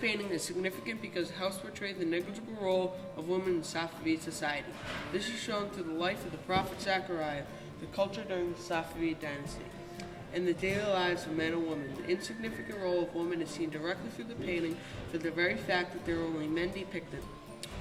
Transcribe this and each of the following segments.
painting is significant because it helps portray the negligible role of women in Safavid society. This is shown through the life of the prophet Zechariah, the culture during the Safavid dynasty, and the daily lives of men and women. The insignificant role of women is seen directly through the painting for the very fact that there are only men depicted.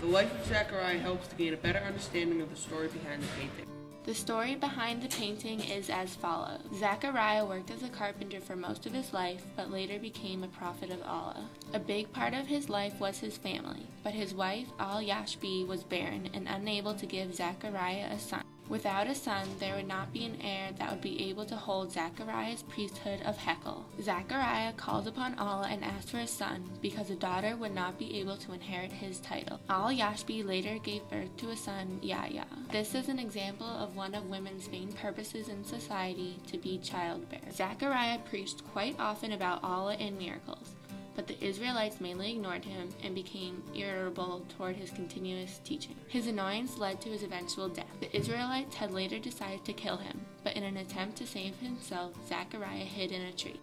The life of Zechariah helps to gain a better understanding of the story behind the painting. The story behind the painting is as follows. Zechariah worked as a carpenter for most of his life, but later became a prophet of Allah. A big part of his life was his family, but his wife Al-Yashbi was barren and unable to give Zechariah a son. Without a son, there would not be an heir that would be able to hold Zechariah's priesthood of Hekel. Zechariah called upon Allah and asked for a son, because a daughter would not be able to inherit his title. Al-Yashbi later gave birth to a son, Yahya. This is an example of one of women's main purposes in society, to be childbearer. Zechariah preached quite often about Allah and miracles, but the Israelites mainly ignored him and became irritable toward his continuous teaching. His annoyance led to his eventual death. The Israelites had later decided to kill him, but in an attempt to save himself, Zechariah hid in a tree.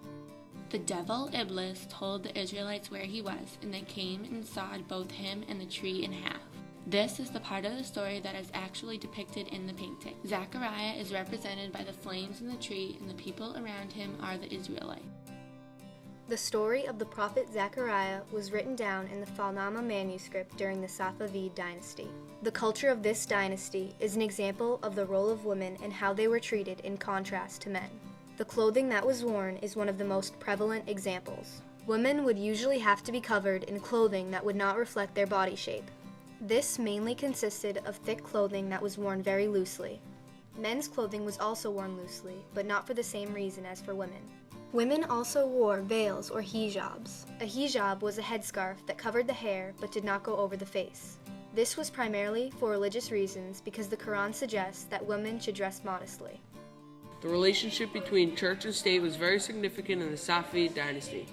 The devil, Iblis, told the Israelites where he was, and they came and sawed both him and the tree in half. This is the part of the story that is actually depicted in the painting. Zechariah is represented by the flames in the tree, and the people around him are the Israelites. The story of the prophet Zechariah was written down in the Falnama manuscript during the Safavid dynasty. The culture of this dynasty is an example of the role of women and how they were treated in contrast to men. The clothing that was worn is one of the most prevalent examples. Women would usually have to be covered in clothing that would not reflect their body shape. This mainly consisted of thick clothing that was worn very loosely. Men's clothing was also worn loosely, but not for the same reason as for women. Women also wore veils or hijabs. A hijab was a headscarf that covered the hair but did not go over the face. This was primarily for religious reasons because the Quran suggests that women should dress modestly. The relationship between church and state was very significant in the Safavid dynasty.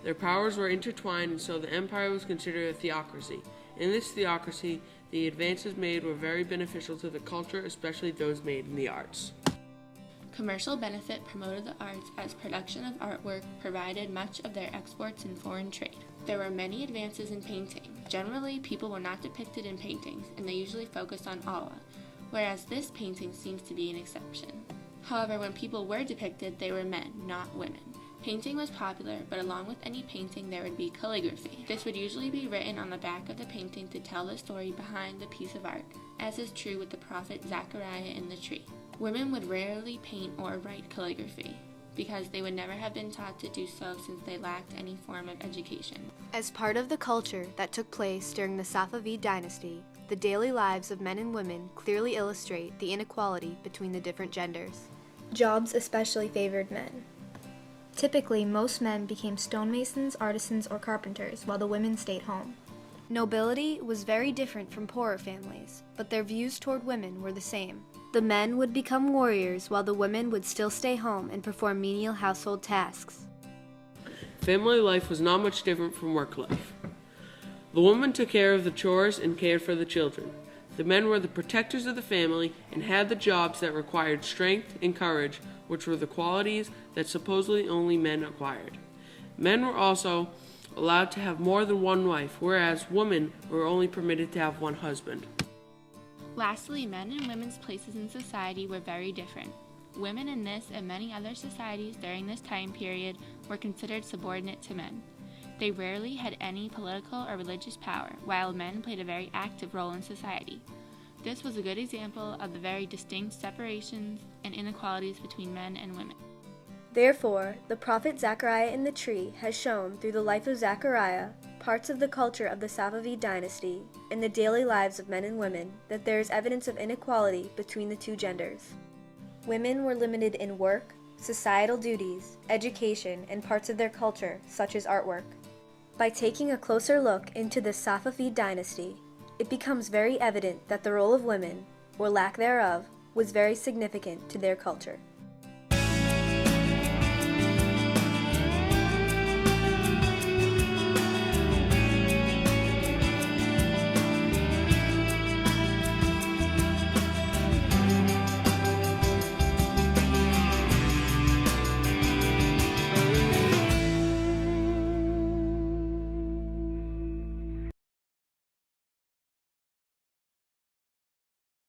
Their powers were intertwined, and so the empire was considered a theocracy. In this theocracy, the advances made were very beneficial to the culture, especially those made in the arts. Commercial benefit promoted the arts as production of artwork provided much of their exports in foreign trade. There were many advances in painting. Generally, people were not depicted in paintings, and they usually focused on Allah, whereas this painting seems to be an exception. However, when people were depicted, they were men, not women. Painting was popular, but along with any painting there would be calligraphy. This would usually be written on the back of the painting to tell the story behind the piece of art, as is true with the prophet Zechariah in the tree. Women would rarely paint or write calligraphy, because they would never have been taught to do so since they lacked any form of education. As part of the culture that took place during the Safavid dynasty, the daily lives of men and women clearly illustrate the inequality between the different genders. Jobs especially favored men. Typically, most men became stonemasons, artisans, or carpenters, while the women stayed home. Nobility was very different from poorer families, but their views toward women were the same. The men would become warriors, while the women would still stay home and perform menial household tasks. Family life was not much different from work life. The woman took care of the chores and cared for the children. The men were the protectors of the family and had the jobs that required strength and courage, which were the qualities that supposedly only men acquired. Men were also allowed to have more than one wife, whereas women were only permitted to have one husband. Lastly, men and women's places in society were very different. Women in this and many other societies during this time period were considered subordinate to men. They rarely had any political or religious power, while men played a very active role in society. This was a good example of the very distinct separations and inequalities between men and women. Therefore, the prophet Zechariah in the tree has shown through the life of Zechariah, parts of the culture of the Safavid dynasty, and the daily lives of men and women, that there is evidence of inequality between the two genders. Women were limited in work, societal duties, education, and parts of their culture, such as artwork. By taking a closer look into the Safavid dynasty, it becomes very evident that the role of women, or lack thereof, was very significant to their culture.